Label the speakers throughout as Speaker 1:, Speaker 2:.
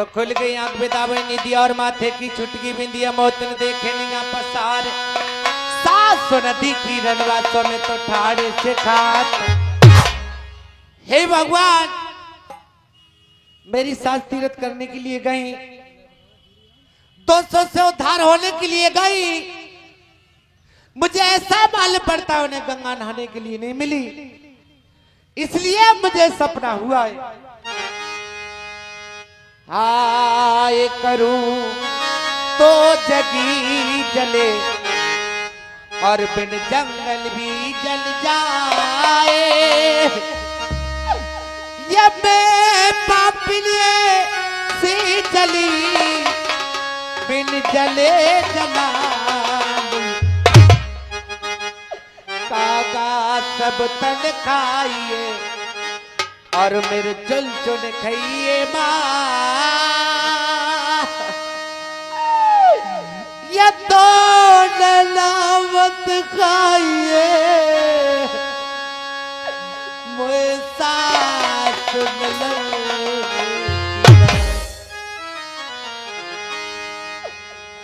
Speaker 1: तो खुल गई आंख बितावे निधि और माथे की छुटकी बिंदिया मौत न देखे निगाह पसार सासो नदी की रनवासों में तो ठाड़े से खात। हे भगवान मेरी सास तीरथ करने के लिए गई 200 से उद्धार होने के लिए गई मुझे ऐसा मालूम पड़ता है उन्हें गंगा नहाने के लिए नहीं मिली इसलिए मुझे सपना हुआ है आए करूं तो जगी जले और बिन जंगल भी जल जाए ये मैं पापिने से जली बिन जले जला काका सब तन खाइए और मेरे चुन चुन खाइए माँ ये तो नलावत खाइए मुझे सास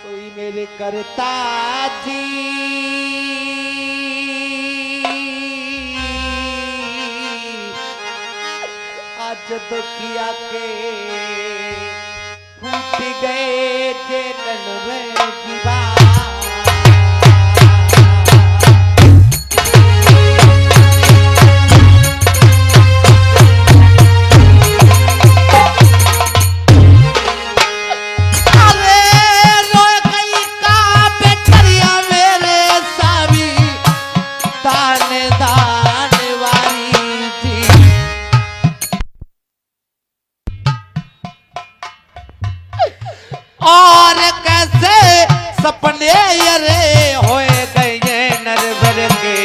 Speaker 1: कोई मेरे करता जी आज तो किया के फूट गए जेलन में दीवार और कैसे सपने अरे होए गए नरभर के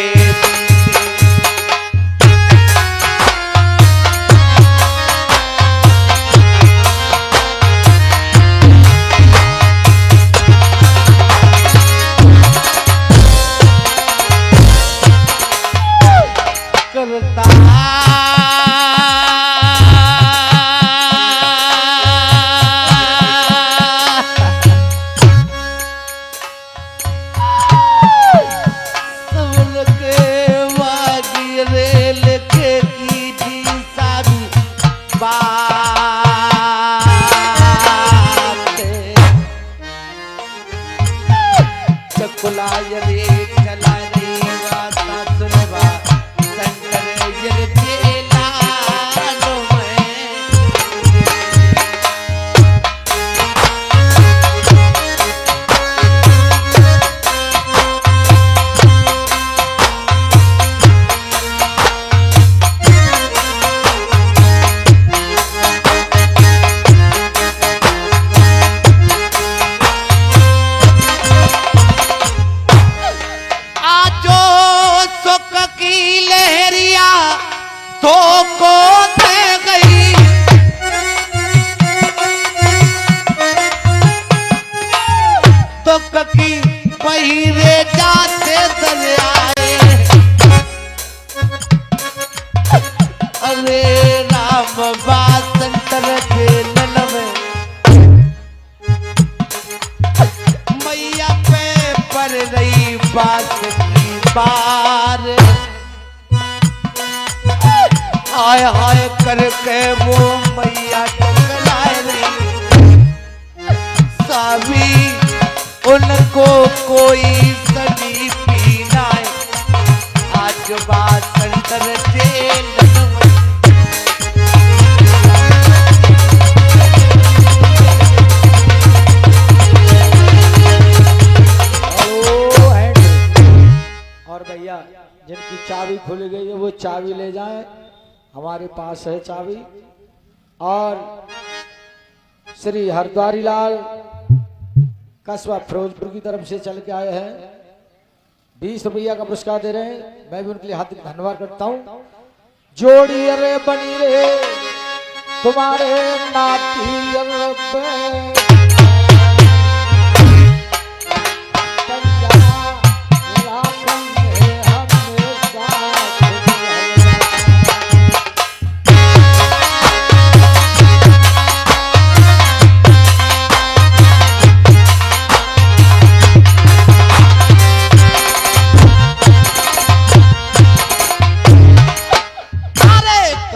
Speaker 1: करता तो को दे गई तो ककी पहिरे जाते दरियाए अरे राम बासंतर जेलन में मैया पे पर रही बात की बार हाय हाय करके वो मैया टकराए रही सावी उनको कोई सनी पीना आज बात संतर जेल
Speaker 2: और भैया जिनकी चाबी खुल गई है वो चाबी ले जाएं हमारे पास है चाबी। और श्री हरद्वारी लाल कस्बा फिरोजपुर की तरफ से चल के आए हैं 20 रुपया का पुरस्कार दे रहे हैं। मैं भी उनके लिए हार्दिक धन्यवाद करता हूँ। जोड़ी अरे बनी रे तुम्हारे नाती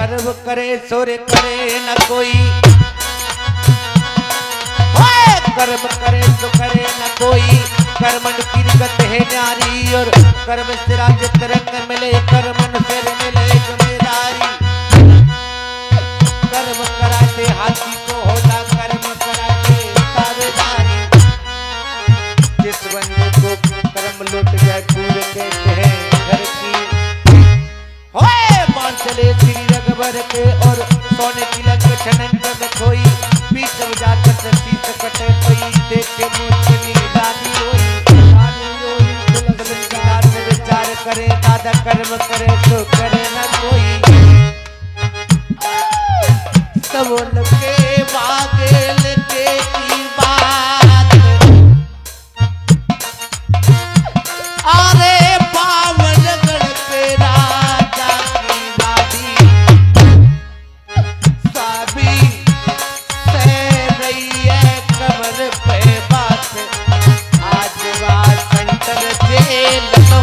Speaker 1: कर्म करे सुर करे न कोई, होए कर्म करे सो करे न कोई, कर्मन की गत है न्यारी और कर्म से राज्य तरंग मिले, कर्मन फिर मिले जमेदारी। कर्म कराते हाथी को होता कर्म कराते तावेदारी। जिस बंदे को कर्म लुट गए पूरे कहते हैं घर की, होए मान चले श्री रघुवर के और सोने की लंक छनंक में खोई, बीच बाजार पर सस्ती से कटे कोई, देख के मुझे दादी होई, दादी में विचार करे दादा कर्म करे तो करे न कोई। सब उनके बागेल के की बात, अरे पावन गढ़ के राजा की दादी, साबी से रही है कमर पे बात, आज बात सेंटर जेल में।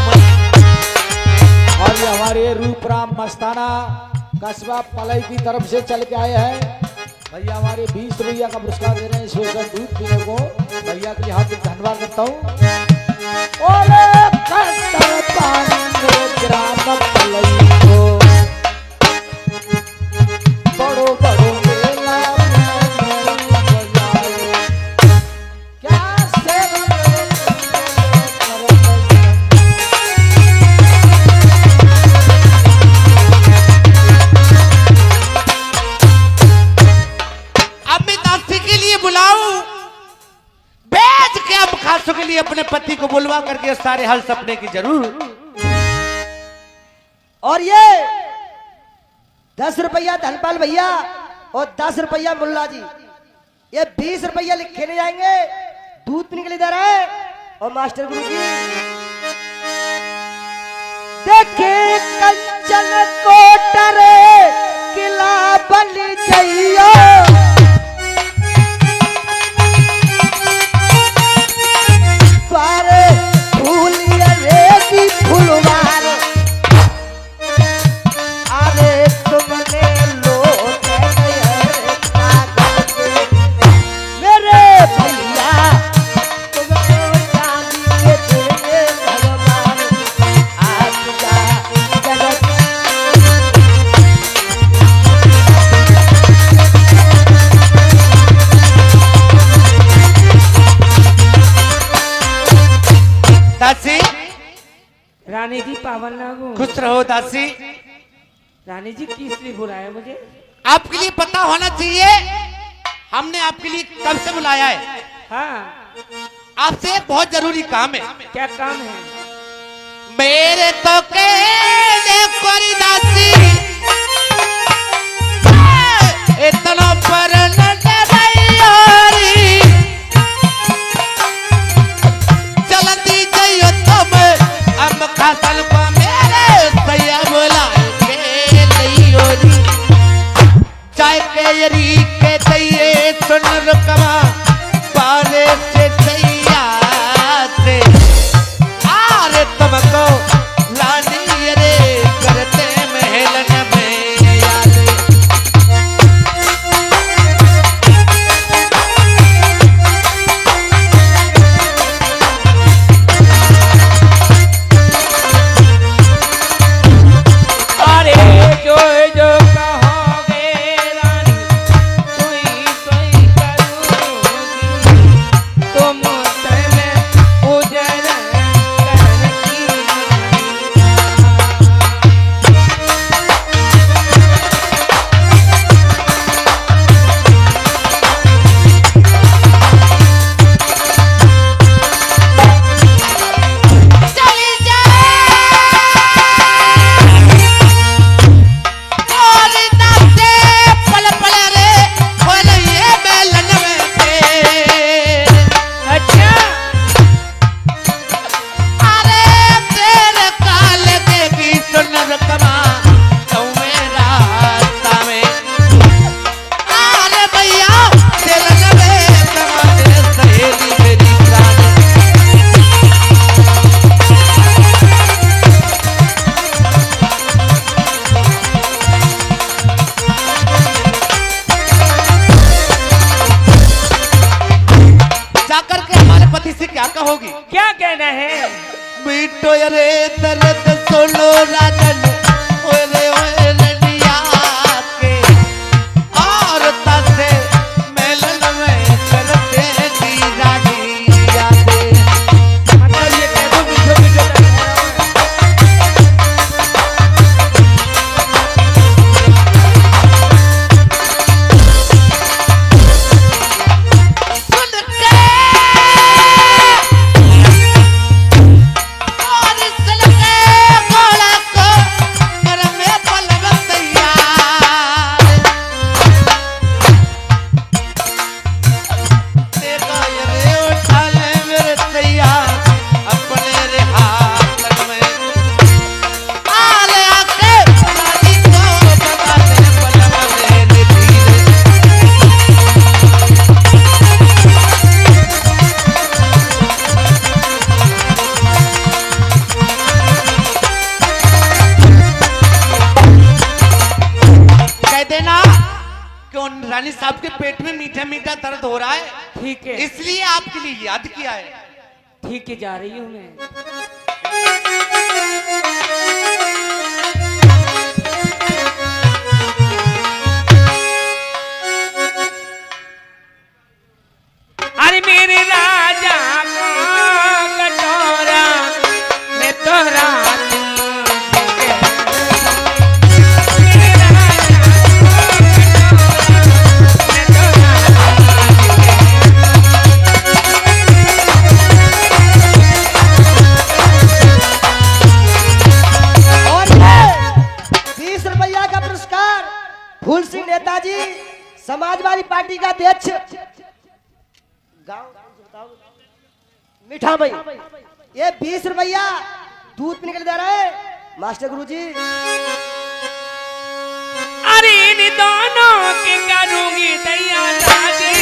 Speaker 2: और ये हमारे रूपराम मस्ताना कस्बा पलई की तरफ से चल के आए हैं भैया, हमारे 20 रुपया का पुरस्कार दे रहे हैं स्पेशल दूध पीने को। भैया के लिए हार्दिक धन्यवाद करता हूँ। ग्राम पलई को बड़ो बड़ो मेला क्या
Speaker 1: खासों के लिए अपने पति को बुलवा करके सारे हल सपने की जरूर।
Speaker 3: और ये 10 रुपया धनपाल भैया और 10 रुपया मुल्ला जी, ये 20 रुपया लिखे ले जाएंगे, दूध पीने के लिए दे रहा है। और मास्टर गुरु जी देखे कंचन कोटरे किला बन जाइयो, फुलवार अरे तुमने लोट मेरे भैया, तुमको चांदी के देंगे भगवान, आज का जगत
Speaker 1: दासी।
Speaker 4: रानी जी पावन लागू।
Speaker 1: खुश रहो दासी।
Speaker 4: रानी जी किस लिए बुलाया मुझे?
Speaker 1: आपके लिए पता होना चाहिए, हमने आपके लिए कब से बुलाया है।
Speaker 4: हाँ,
Speaker 1: आपसे एक बहुत जरूरी काम है।
Speaker 4: क्या काम है?
Speaker 1: मेरे तो कोरी दासी इतना पर चलती जाइयो तुम अब खासन को मेरे सैया बोला के नहीं हो रही, चाय के यरी के चाहिए सुन रुकवा पाले से सैया से आरे तुमको लानी रे करते महलन में याद।
Speaker 4: जो कहोगे रानी तुई तुई करूं,
Speaker 1: पीटो रे दर्द सुनो राजन ओए रनिया के और तसे मेलन में करते दी रानी यादें।
Speaker 4: मतलब ये कह दो मीठो मीठो
Speaker 1: रानी साहब के पेट में मीठा मीठा दर्द हो रहा है,
Speaker 4: ठीक है
Speaker 1: इसलिए आपके लिए याद किया है।
Speaker 4: ठीक है, जा रही हूँ मैं। अरे मेरे राजा का कटोरा मैं तोरा
Speaker 3: फूल सिंह नेताजी समाजवादी पार्टी का अध्यक्ष गांव मीठा भाई, ये 20 रुपया दूध पीने के लिए दे रहा है मास्टर गुरुजी।
Speaker 4: अरे इन दोनों के करूंगी दैया दादी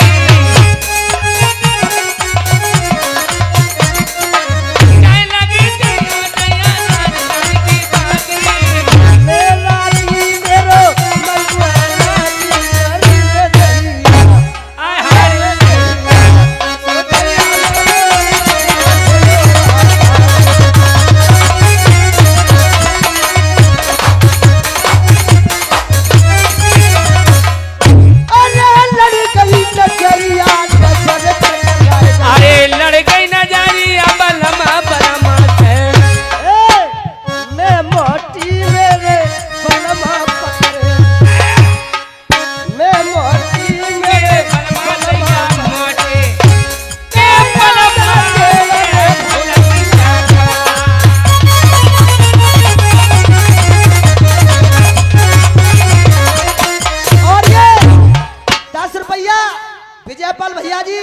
Speaker 3: विजयपाल भैया जी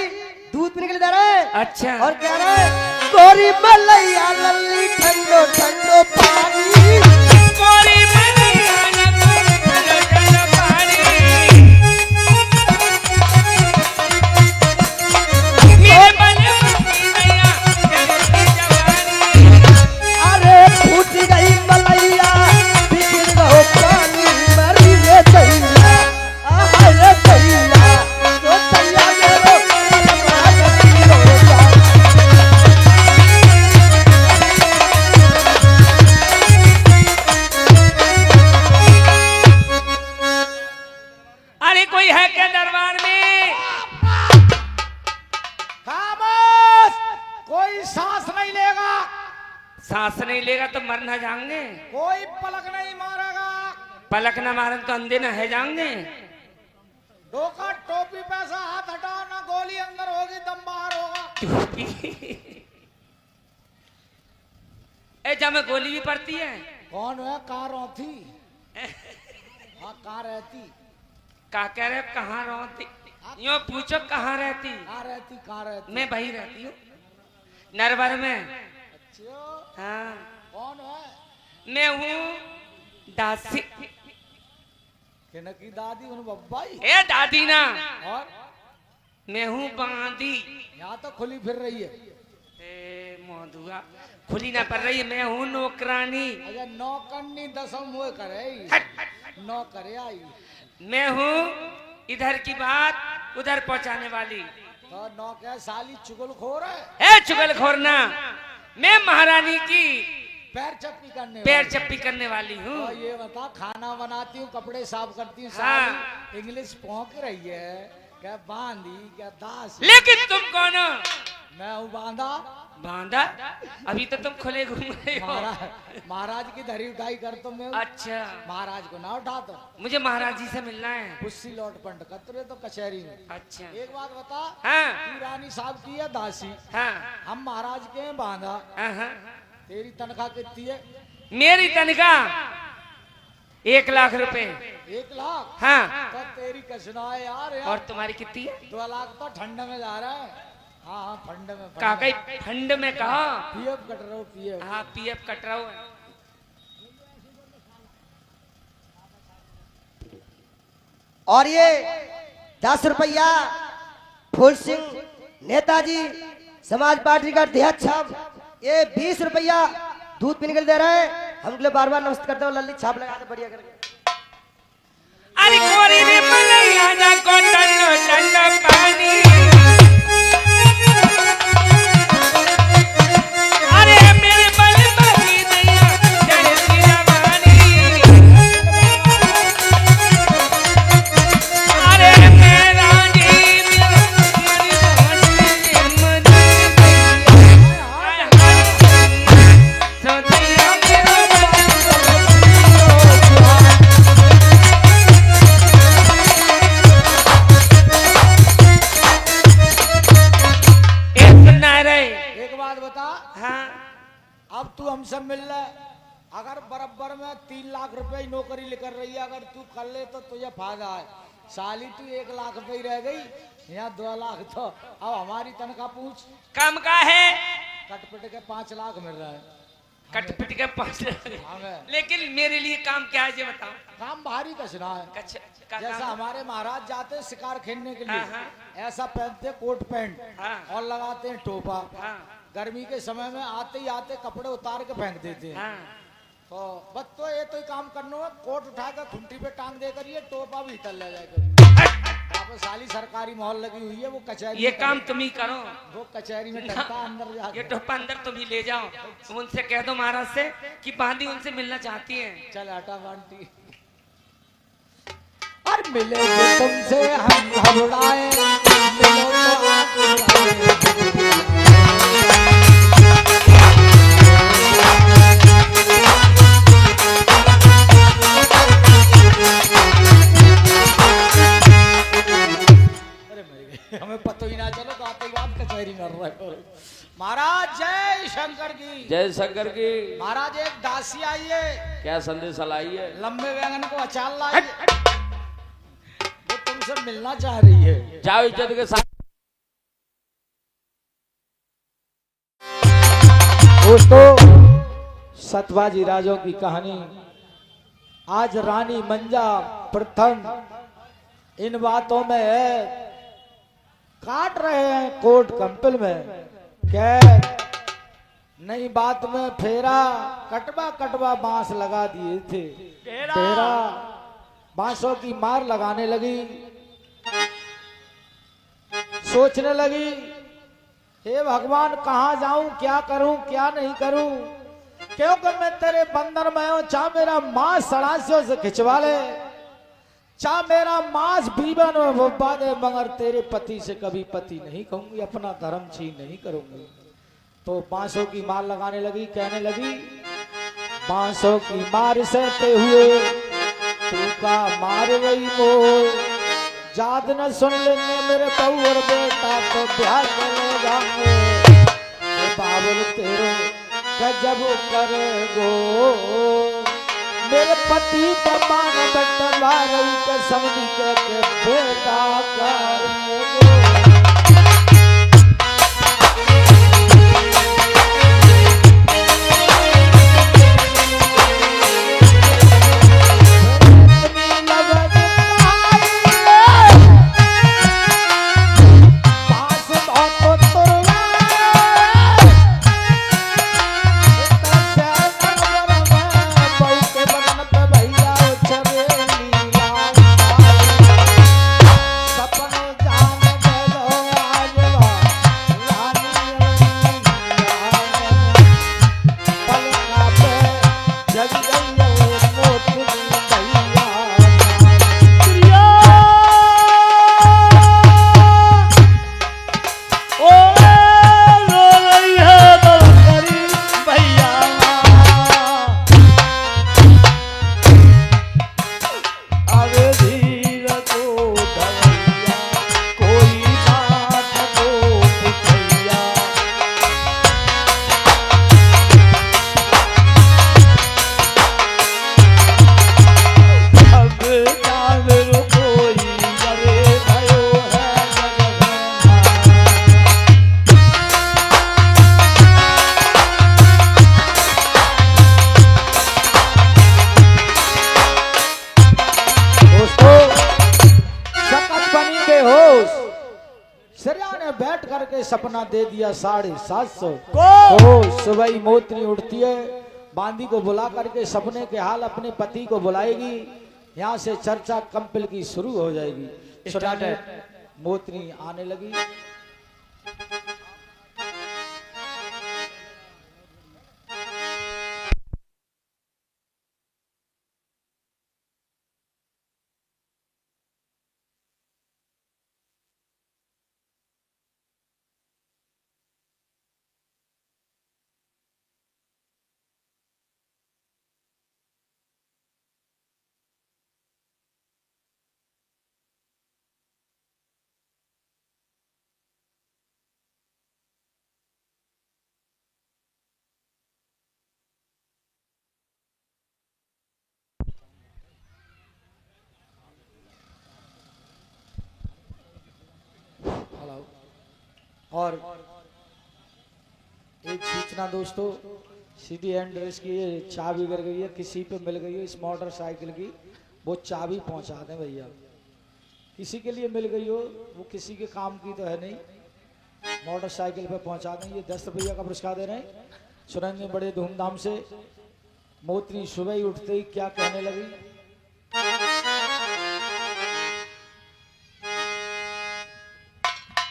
Speaker 3: दूध पीने के लिए दे रहे हैं।
Speaker 4: अच्छा,
Speaker 3: और कह रहे हैं गोरी मलैया लल्ली ठंडो ठंडो पानी,
Speaker 4: गोरी मलैया ठंडो ठंडो पानी, मेरे बने मलैया जगती जवानी।
Speaker 3: अरे फूट गई मलैया बिखर गो पानी, मरी रे दैया आहा रे दैया तो दैया मेरो
Speaker 4: अरे कोई है क्या दरबार में?
Speaker 2: खामोश, कोई सांस नहीं लेगा,
Speaker 4: सांस नहीं लेगा तो मर ना जाएंगे,
Speaker 2: कोई पलक नहीं मारेगा,
Speaker 4: पलक ना मारन तो अंधे ना है जाएंगे।
Speaker 2: डोका टोपी पैसा हाथ हटाओ ना, गोली अंदर होगी दम बाहर होगा।
Speaker 4: ए जब में गोली भी पड़ती है।
Speaker 2: कौन है कार थी? हाँ कार रहती,
Speaker 4: का कह रहे कहाँ रहती? यो पूछो कहाँ रहती?
Speaker 2: कार रहती, कार रहती।
Speaker 4: मैं वही रहती हूँ नरवर में।
Speaker 2: अच्छा,
Speaker 4: हाँ,
Speaker 2: कौन है?
Speaker 4: मैं हूँ दासी।
Speaker 2: की दादी उन बब्बाई?
Speaker 4: ए दादी ना,
Speaker 2: और
Speaker 4: मैं हूँ बांदी।
Speaker 2: यहाँ तो खुली फिर रही है।
Speaker 4: ए मधुआ खुली ना पड़ रही है, मैं हूँ नौकरानी।
Speaker 2: अगर नौकरनी दसम वो करे, नौकरे आई।
Speaker 4: मैं हूँ इधर की बात उधर पहुँचाने वाली।
Speaker 2: तो नौकर साली चुगलखोर है।
Speaker 4: ए चुगलखोर ना, मैं महारानी की
Speaker 2: पैर चप्पी करने
Speaker 4: पैर
Speaker 2: वाली।
Speaker 4: चप्पी करने वाली हूँ।
Speaker 2: और ये बता, खाना बनाती हूँ, कपड़े साफ करती हूँ,
Speaker 4: हाँ।
Speaker 2: सारी इंग्लिश पहुंच रही है, क्या बांधी क्या दास।
Speaker 4: लेकिन तुम कौन हो?
Speaker 2: मैं हूँ बांधा।
Speaker 4: बांधा? अभी तो तुम खुले घूम रहे हो।
Speaker 2: महाराज की धरी उठाई कर तो मैं।
Speaker 4: अच्छा,
Speaker 2: महाराज को ना उठा तो
Speaker 4: मुझे महाराज जी से मिलना है।
Speaker 2: कुर्सी लौट पंड कतरे तो कचहरी में।
Speaker 4: अच्छा,
Speaker 2: एक बात बता,
Speaker 4: हाँ
Speaker 2: तू रानी साहब की है दासी,
Speaker 4: हाँ
Speaker 2: हम महाराज के हैं बांधा।
Speaker 4: हाँ हाँ।
Speaker 2: तेरी तनख्वाह कितनी है?
Speaker 4: मेरी तनख्वाह 1 लाख रुपए।
Speaker 2: 1 लाख?
Speaker 4: हाँ।
Speaker 2: तो तेरी कसना है यार,
Speaker 4: और तुम्हारी कितनी है?
Speaker 2: 2 लाख तो ठंड में जा रहा है। हाँ हाँ, फंड में।
Speaker 4: काका फंड में कहा?
Speaker 2: पीएफ कट रहा हूँ, पीएफ।
Speaker 4: हाँ, पीएफ कट रहा हूँ।
Speaker 3: और ये 10 रुपया फूल सिंह नेताजी समाज पार्टी का अध्यक्ष हम, ये 20 रुपया दूध पीने के लिए दे रहे हैं। हम लोग बार बार नमस्ते करते हो, लल्ली छाप लगा दे बढ़िया करके।
Speaker 4: अरे कोरी रे मलैया ना को ठंडो ठंडो पानी। अरे मेरे बल बगी दैया चढ़ती जवानी। अरे मेरा जी
Speaker 2: एक बात बता,
Speaker 4: हाँ
Speaker 2: अब तू हमसे मिल ले, अगर बराबर में 3 लाख रुपए की नौकरी लेकर रही है, अगर तू कर ले तो तुझे फायदा है। साली तू 1 लाख रुपए ही रह गई, यहाँ 2 लाख। तो अब हमारी तनख्वाह पूछ।
Speaker 4: काम का है?
Speaker 2: कटपिट के 5 लाख मिल रहा है।
Speaker 4: कटपिट के 5 लाख।
Speaker 2: हमें
Speaker 4: लेकिन मेरे लिए काम क्या है ये बताओ।
Speaker 2: काम भारी कसना है। जैसा
Speaker 4: काम?
Speaker 2: हमारे महाराज जाते हैं शिकार खेलने के लिए,
Speaker 4: हाँ,
Speaker 2: ऐसा पहनते कोट पैंट
Speaker 4: हाँ।
Speaker 2: और लगाते हैं टोपा।
Speaker 4: हाँ
Speaker 2: गर्मी के समय में आते ही आते कपड़े उतार के फेंक देते हैं।
Speaker 4: हाँ।
Speaker 2: तो बस तो ये तो ही काम करना है, कोट उठाकर खुंटी पे टांग देकर ये टोपा भी भीतर ले जाएगा। यहाँ पे साली सरकारी मॉल लगी हुई है, वो कचहरी
Speaker 4: ये
Speaker 2: में
Speaker 4: काम तुम ही करो।
Speaker 2: वो कचहरी में टंगता है अंदर
Speaker 4: ये
Speaker 2: जाके।
Speaker 4: टोपा अंदर तुम ही ले जाओ। तुम उनसे कह दो महाराज से कि बांधी उनसे मिलना चाहती है।
Speaker 2: चल हटा बांटी। और मिले जो तुमसे हम घबराए, मिलो तो आप बुलाए। हमें पता ही ना चलो तो आते बात कचहरी में रहा है। महाराज जय शंकर की।
Speaker 5: जय शंकर की।
Speaker 2: महाराज एक दासी आई है,
Speaker 5: क्या संदेश लाई है?
Speaker 2: लंबे बैंगन को अचार लाई है, वो तुमसे मिलना चाह रही है।
Speaker 5: जाओ इज्जत के साथ।
Speaker 2: दोस्तों, सतवाजी राजों की कहानी आज रानी मंजा प्रथम इन बातों में है। काट रहे हैं कोर्ट कंपल में, कैद नई बात में फेरा, कटवा कटवा बांस लगा दिए थे। फेरा बांसों की मार लगाने लगी, सोचने लगी हे भगवान कहाँ जाऊं, क्या करूं क्या नहीं करूं, क्योंकि मैं तेरे बंधन में हूं। चाह मेरा मांस सड़ासियों से खिंचवा ले, चाह मेरा मांस बीबन में बुब्बा दे, मगर तेरे पति से कभी पति नहीं कहूंगी, अपना धर्म छीन नहीं करूंगी। तो बांसों की मार लगाने लगी, कहने लगी बांसों की मार सहते हुए तू का मार रही मोर, जाद न सुन लेंगे मेरे बहू और बेटा तो ब्याह चलेगा। बाबुल तेरे गजब करेगो, मेरे पति तमान बटवा रही कसम के बेटा करेगो। सपने जान दोस्तों सकत बनी बेहोश, श्रेया ने बैठ करके सपना दे दिया 750 को। सुबह ही मोतनी उठती है, बांदी को बुला करके सपने के हाल अपने पति को बुलाएगी। यहाँ से चर्चा कंपल की शुरू हो जाएगी।
Speaker 1: स्टार्ट है।
Speaker 2: मोतनी आने लगी। और एक सूचना दोस्तों, सीधी एड्रेस की ये चाबी गिर गई है, किसी पे मिल गई है इस मोटरसाइकिल की, वो चाबी पहुंचा दें भैया। किसी के लिए मिल गई हो, वो किसी के काम की तो है नहीं, मोटरसाइकिल पे पहुंचा दें। ये 10 रुपया का पुरस्कार दे रहे हैं। सुरेंगे बड़े धूमधाम से। मोतनी सुबह ही उठते ही क्या कहने लगी?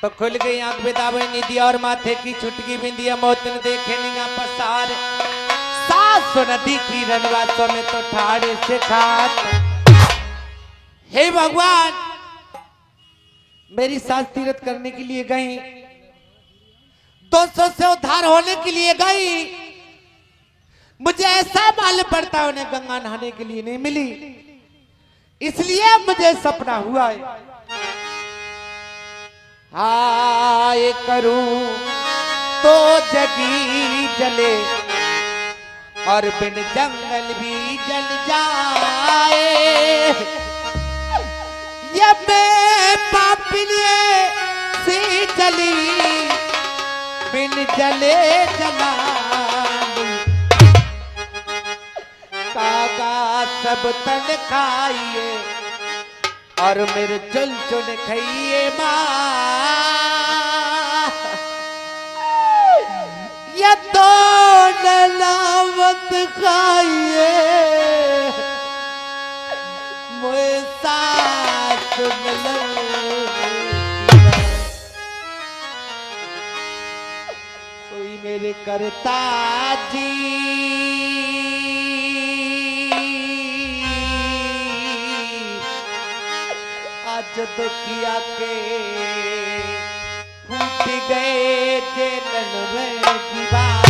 Speaker 1: तो खुल गई आंख बेदावे निदिया और माथे की छुटकी बिंदिया मोतन देखे निगा पसार। सासो नदी की रनवासों में तो ठाड़े से खात। हे भगवान, मेरी सास तीरथ करने के लिए गई, 200 से उद्धार होने के लिए गई, मुझे ऐसा मालूम पड़ता उन्हें गंगा नहाने के लिए नहीं मिली, इसलिए मुझे सपना हुआ है। हाय करूं तो जगी जले और बिन जंगल भी जल जाए। ये मैं पापिये से जली बिन जले जला काका सब तन खाइए और मेरे चुन चुन खाइए माँ। ये तो नलावत खाइए मोए सास सोई मेरे करता आज दुखिया के फूट गए जेलन में दीवार।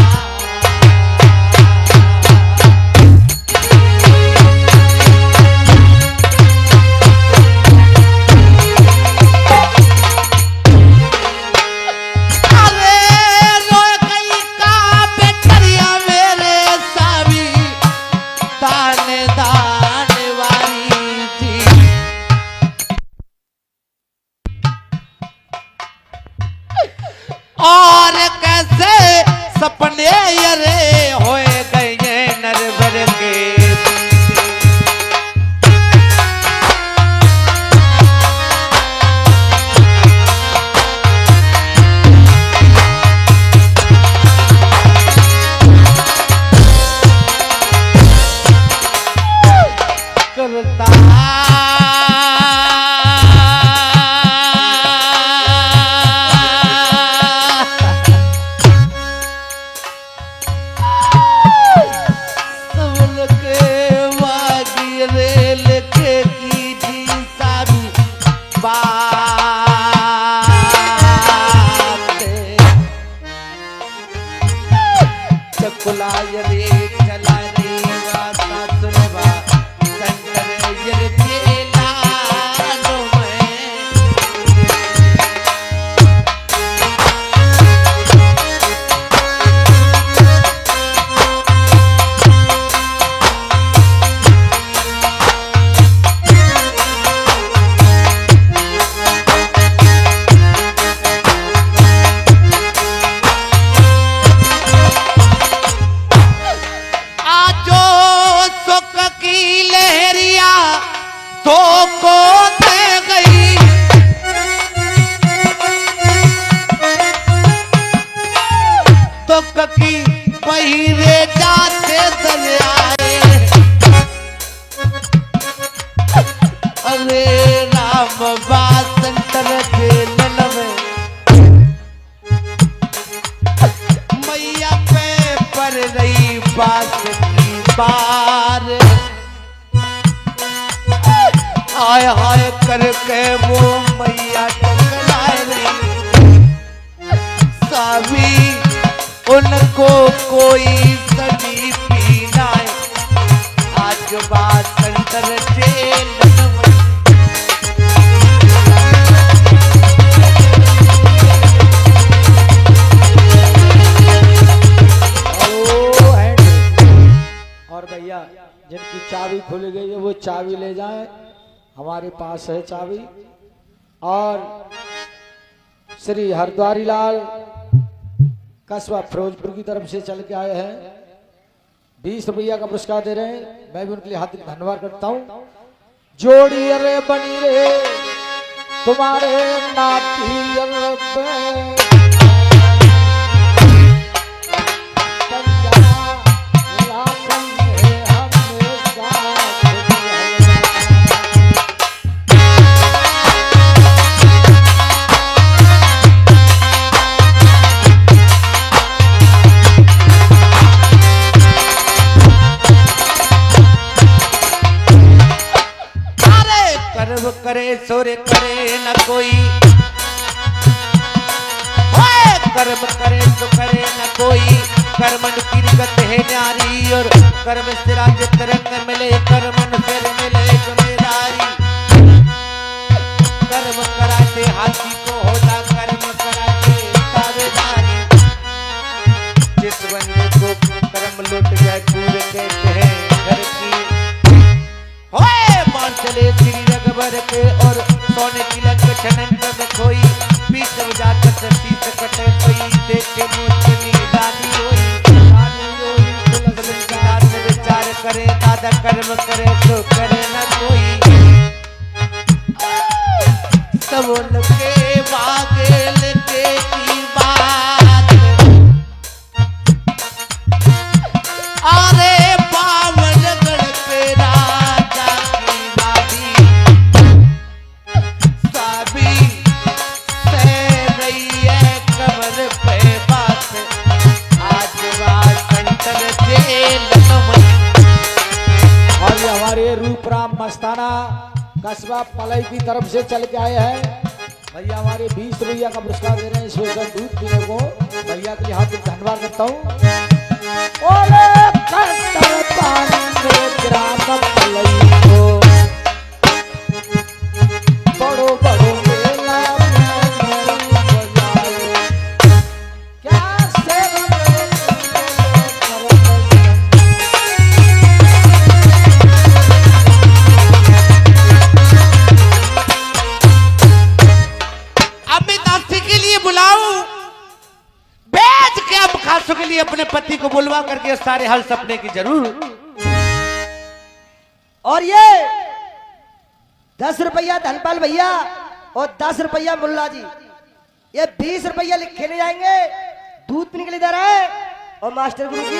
Speaker 1: और कैसे सपने यरे होए गए नरवर के। करता को दे गई। तो ककी पहिरे जाते दरियाए। अरे राम बासंतर के नलवे मैया पे पर रही बास की बार। हाय हाय करके वो मैया टकराए रही। सावी उनको कोई सनी पीनाए। आज बासंतर जेल
Speaker 2: और भैया जिनकी चाबी खुल गई है वो चाबी ले जाएं, हमारे पास है चाबी। और श्री हरद्वारी लाल कस्बा फिरोजपुर की तरफ से चल के आए हैं, 20 रुपया का पुरस्कार दे रहे हैं। मैं भी उनके लिए हार्दिक धन्यवाद करता हूँ। जोड़ी रे बनी रे तुम्हारे नाती रे
Speaker 1: करे सोरे करे न कोई। कर्म करे तो करे न कोई। कर्मन की गत है न्यारी और कर्म से राज्य तरंग मिले। कर्मन फिर मिले जमेदारी। कर्म कराते हाथी को होता कर्म कराते ताबेदारी। जिस बंदे को कर्म लुट जाए पूरे कहते हैं घर की। मान चले श्री रघुवर के और सोने की लंक छनन में खोई। बीच जाकर सती से कटे कोई। देखे मोचनी दादी होई। तुलसी दाद में विचार करे दादा कर्म करे तो करे न कोई। सब उनके बागे लेके की बात। अरे बावन गढ़ पे राजा की बादी। साबी से रही है कमर पे बात। आज बासंतर जेल में।
Speaker 2: और ये हमारे रूपराम मस्ताना कस्बा पलई की तरफ से चल के आए हैं। भैया हमारे 20 रुपया का पुरस्कार दे रहे हैं स्पेशल दूध पीने को। भैया के लिए हार्दिक धन्यवाद करता हूँ। ग्राम पलई को बड़ो बड़ो मेला क्या
Speaker 1: के लिए बुलाऊं। बेच के अब खासों के लिए अपने पति को बुलवा करके सारे हल सपने की जरूर।
Speaker 3: और ये 10 रुपया धनपाल भैया और 10 रुपया मुल्ला जी। ये 20 रुपया लिखे ले जाएंगे। दूध पीने के लिए दे रहा है। और मास्टर गुरु जी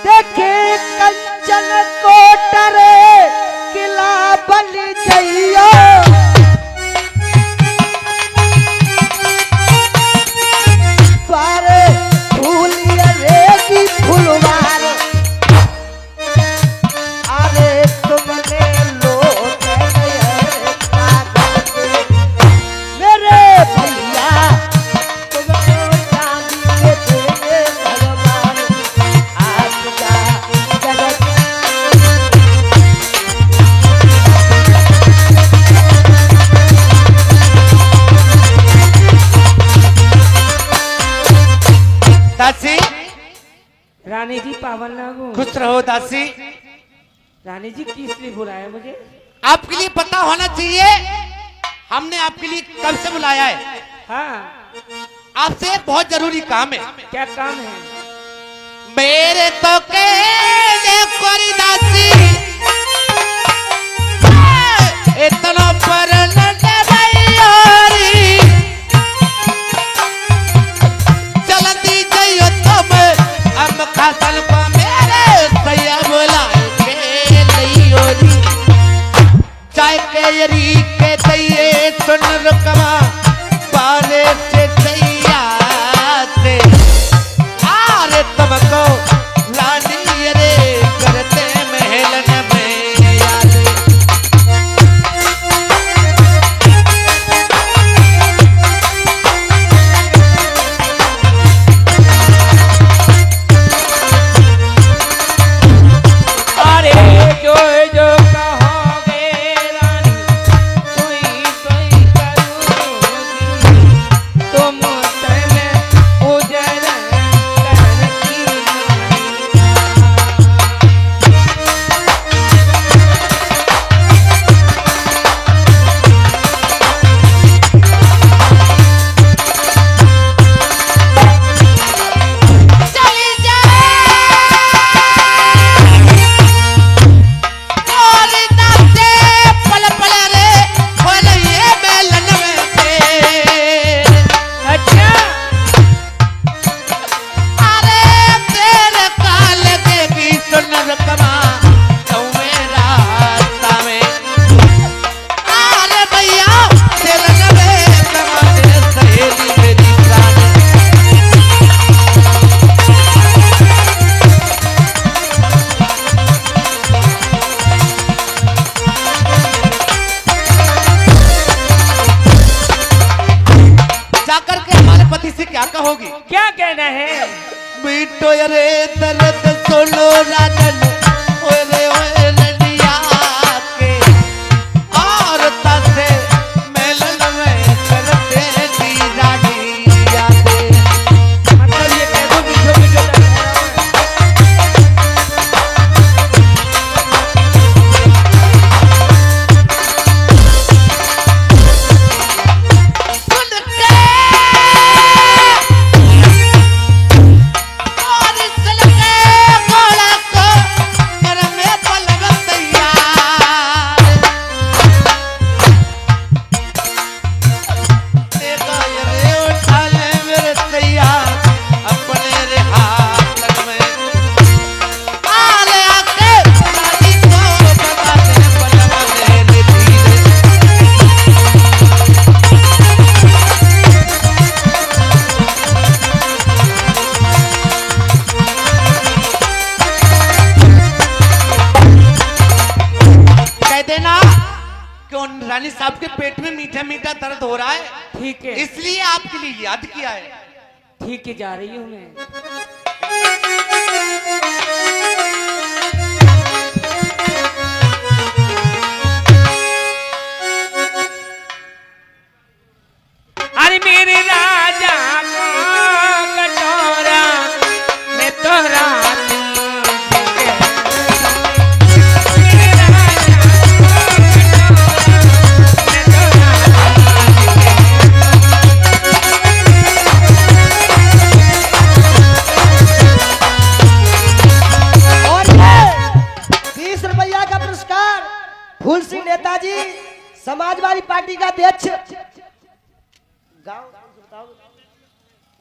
Speaker 3: देखे कंचन कोटरे किला बलि जइयो। द्वारे फूलिया रेगी फुलवार। अरे तुमने लोट मेरे भैया तुमने चांदी के देंगे भगवान। आज का जगत
Speaker 1: दासी।
Speaker 4: रानी जी पावन लागू।
Speaker 1: खुश रहो दासी।
Speaker 4: रानी जी किस लिए बुलाया मुझे?
Speaker 1: आपके लिए पता होना चाहिए हमने आपके लिए कब से बुलाया है।
Speaker 4: हाँ,
Speaker 1: आपसे एक बहुत जरूरी काम है।
Speaker 4: क्या काम है?
Speaker 1: मेरे तो के कोरी दासी गाय के यरी के दैये सुन रुकवा पाले से सैया से आरे तुमको लानी रे करते महलन में याद
Speaker 4: अरे जो जो कहोगे रानी कोई कोई करूँगी तुम तने उजर करती
Speaker 1: चली और नाचे पल पल रे खोल ये मेलन में से
Speaker 4: अच्छा
Speaker 1: अरे तेरे काल देवी सुन रुकवा तू मेरा तावे अरे भैया तेरे नवे तुम्हारे सहेली मेरी प्राण जाकर के हमारे पति से क्या कहोगी
Speaker 4: क्या कहना है
Speaker 1: बीटो रे दर्द सुनो राजन ओए लड़िया के और तसे मेलन में करते दी रानिया के
Speaker 4: मतलब ये कह दो बीचों बीचों
Speaker 1: सुन के और सलके गोला को कर में पलव तैयार देखा रे उठा ले मेरे सैया अपने रे हाथ में आले आके रानी को बता दे पलव दे धीरे कह देना कि उन रानी साहब के पेट में मीठा मीठा दर्द हो रहा है
Speaker 4: ठीक है
Speaker 1: इसलिए आपके लिए याद किया है
Speaker 4: ठीक है जा रही हूँ मैं अरे मेरे राजा को कटोरा मैं तो रात मेरे राजा को
Speaker 3: और ये 20 रुपया का पुरस्कार फूल सिंह नेताजी समाजवादी पार्टी का अध्यक्ष गाँव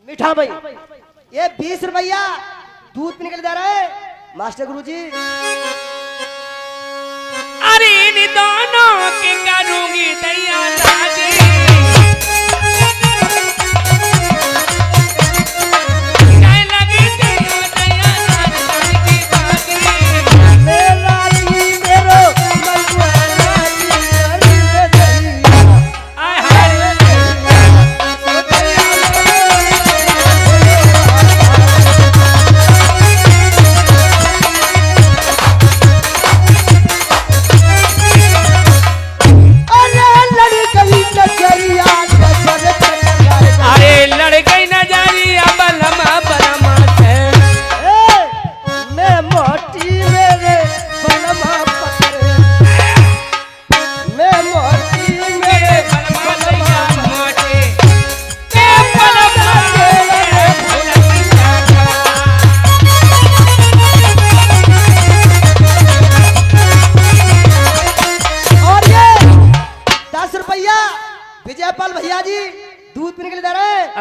Speaker 3: मीठा भाई ये 20 रुपया दूध पे निकल जा रहा है मास्टर गुरुजी
Speaker 4: अरे इन दोनों के करूंगी दैया दादी क्या लगी दैया दैया दादी की दादी
Speaker 3: मेरा जी मेरो मलुआ जी अरे दैया
Speaker 4: आय हाय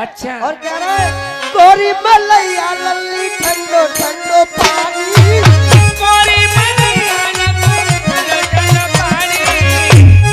Speaker 4: अच्छा
Speaker 3: और कह रहा है गोरी मलैया लल्ली ठंडो ठंडो पानी
Speaker 4: कोरी मैया न ठंडो ठंडो पानी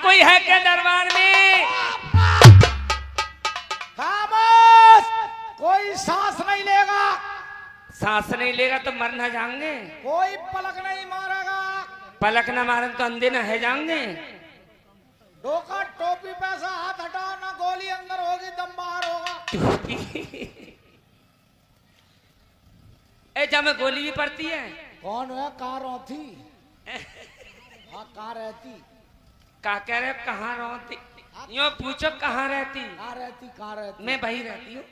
Speaker 4: कोई है क्या दरबार में?
Speaker 2: खामोश, कोई सांस नहीं लेगा,
Speaker 4: सांस नहीं लेगा तो मर ना जाएंगे।
Speaker 2: कोई पलक नहीं मारेगा,
Speaker 4: पलक न मारे तो अंधे न है जाएंगे।
Speaker 2: डोका टोपी पैसा हाथ हटाओ, ना गोली अंदर होगी दम बाहर होगा।
Speaker 4: ए जब में गोली भी पड़ती है।
Speaker 2: कौन है? कहाँ रहती? हाँ कहाँ रहती?
Speaker 4: का कह रहे कहाँ रहती? यूँ पूछो कहाँ रहती?
Speaker 2: कहाँ रहती? कहाँ रहती?
Speaker 4: मैं वही रहती हूँ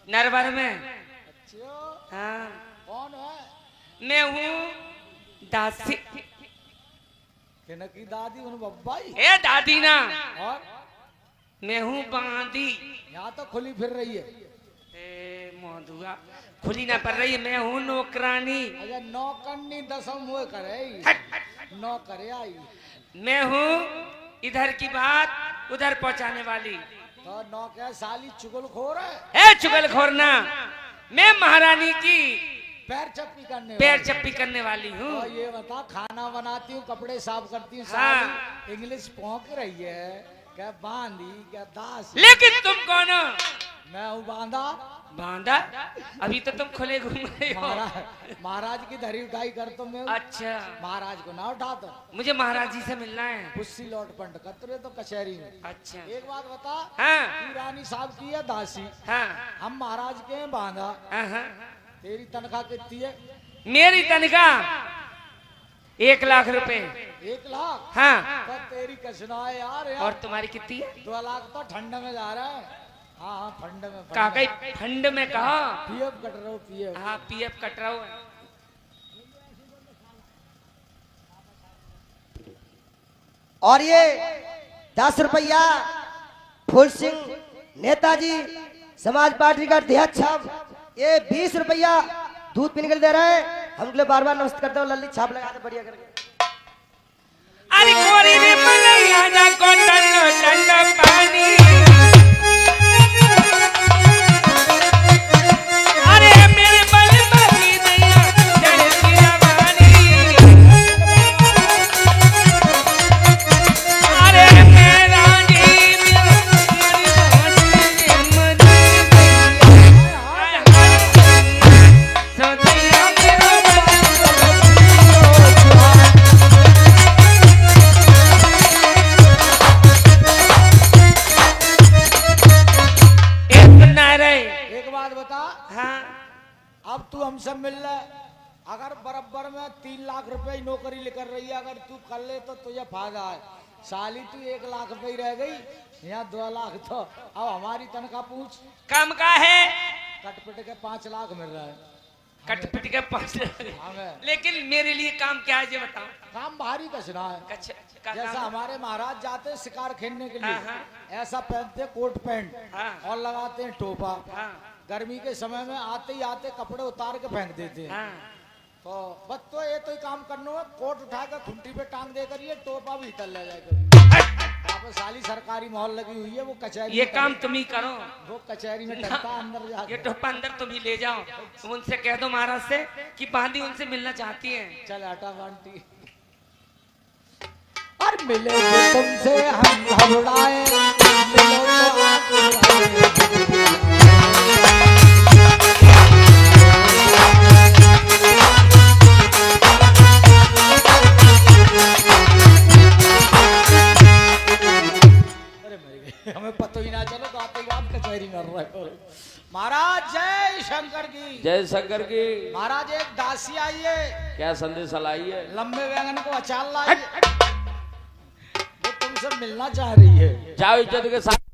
Speaker 4: नरवर में।
Speaker 2: अच्छा,
Speaker 4: हाँ
Speaker 2: कौन है?
Speaker 4: मैं हूँ दासी।
Speaker 2: किनकी दादी? उन बब्बाई?
Speaker 4: ए दादी ना,
Speaker 2: और
Speaker 4: मैं हूँ बांदी।
Speaker 2: यहाँ तो खुली फिर रही है।
Speaker 4: ए मधुआ खुली ना पड़ रही है, मैं हूँ नौकरानी।
Speaker 2: अच्छा नौकरनी दसम हुए करे, नौकरे आई।
Speaker 4: मैं हूँ इधर की बात उधर पहुँचाने वाली।
Speaker 2: तो नौकर साली चुगलखोर है,
Speaker 4: ए चुगलखोर ना, मैं महारानी की
Speaker 2: पैर चप्पी करने
Speaker 4: पैर
Speaker 2: वाली।
Speaker 4: चप्पी करने वाली हूँ।
Speaker 2: और ये बता, खाना बनाती हूँ, कपड़े साफ करती हूँ,
Speaker 4: हाँ।
Speaker 2: साली इंग्लिश पहुंच रही है, क्या बांधी क्या दास?
Speaker 4: लेकिन तुम कौन हो?
Speaker 2: मैं हूँ बांधा।
Speaker 4: बांधा? अभी तो तुम खुले घूम रहे हो।
Speaker 2: महाराज की धरी उठाई कर तो मैं हूँ।
Speaker 4: अच्छा
Speaker 2: महाराज को ना उठा तो
Speaker 4: मुझे महाराज जी से मिलना है।
Speaker 2: कुर्सी लौट पंड कतरे तो कचहरी में।
Speaker 4: अच्छा
Speaker 2: एक बात बता,
Speaker 4: हाँ
Speaker 2: तू रानी साहब की है दासी,
Speaker 4: हाँ
Speaker 2: हम महाराज के हैं बांधा।
Speaker 4: हाँ, हाँ।
Speaker 2: तेरी तनख्वाह कितनी है?
Speaker 4: मेरी तनख्वाह 1 लाख रुपए।
Speaker 2: 1 लाख?
Speaker 4: हाँ
Speaker 2: तो तेरी कसना है यार,
Speaker 4: और तुम्हारी कितनी है?
Speaker 2: 2 लाख तो ठंड में जा रहा है। हाँ हाँ फंड में,
Speaker 4: काकई फंड में कहा।
Speaker 2: पीएफ कट रहा हूँ, पीएफ।
Speaker 4: हाँ पीएफ कट रहा है।
Speaker 3: और ये 10 रुपया फूल सिंह नेताजी समाज पार्टी का अध्यक्ष हम, ये 20 रुपया दूध पीने के लिए दे रहे हैं। हम लोग बार बार नमस्ते करते हो, लल्ली छाप लगा दे बढ़िया करके।
Speaker 4: अरे कोरी रे मलैया जा कोटन ठंडा पानी। अरे मेरे बल बली दैया चढ़ती रवानी। अरे मेरा जी
Speaker 2: एक बात बता,
Speaker 4: हाँ
Speaker 2: अब तू हमसे मिल रहा, अगर बराबर में 3 लाख रुपए की नौकरी लेकर रही है, अगर तू कर ले तो तुझे फायदा है। साली तू 1 लाख रुपए ही रह गई, यहाँ 2 लाख। तो अब हमारी तनख्वाह पूछ।
Speaker 4: कम का है?
Speaker 2: कटपिट के 5 लाख मिल रहा है
Speaker 4: कटपिट के 5 लाख।
Speaker 2: हमें।
Speaker 4: लेकिन मेरे लिए काम क्या है ये बताओ।
Speaker 2: काम भारी कसना है।
Speaker 4: का
Speaker 2: जैसा
Speaker 4: काम?
Speaker 2: हमारे महाराज जाते हैं शिकार खेलने के लिए,
Speaker 4: हाँ,
Speaker 2: ऐसा पहनते हैं कोट पैंट
Speaker 4: हाँ।
Speaker 2: और लगाते हैं टोपा।
Speaker 4: हाँ
Speaker 2: गर्मी के समय में आते ही आते कपड़े उतार के फेंक देते हैं।
Speaker 4: हाँ
Speaker 2: तो बस तो ये तो ही काम करना है, कोट उठाकर खुंटी पे टांग देकर ये टोपा भी भीतर ले जाएगा। यहाँ पे साली सरकारी मॉल लगी हुई है, वो कचहरी
Speaker 4: ये
Speaker 2: में
Speaker 4: काम
Speaker 2: टंग-
Speaker 4: तुम ही करो।
Speaker 2: वो कचहरी में टंगता है अंदर
Speaker 4: ये
Speaker 2: जाके।
Speaker 4: टोपा अंदर तुम ही ले जाओ। तुम उनसे कह दो महाराज से कि बांदी उनसे मिलना चाहती है।
Speaker 2: चल हटा बंटी। और मिले जो तुमसे हम घबराए, मिलो तो आप घबराए। अरे मर गए, हमें पता ही ना चलो तो आते बात कचहरी में रहा है। महाराज जय शंकर की।
Speaker 5: जय शंकर की।
Speaker 2: महाराज एक दासी आई है,
Speaker 5: क्या संदेश लाई है?
Speaker 2: लंबे बैंगन को अचार लाई है, वो तुमसे मिलना चाह रही है।
Speaker 5: जाओ इज्जत के साथ।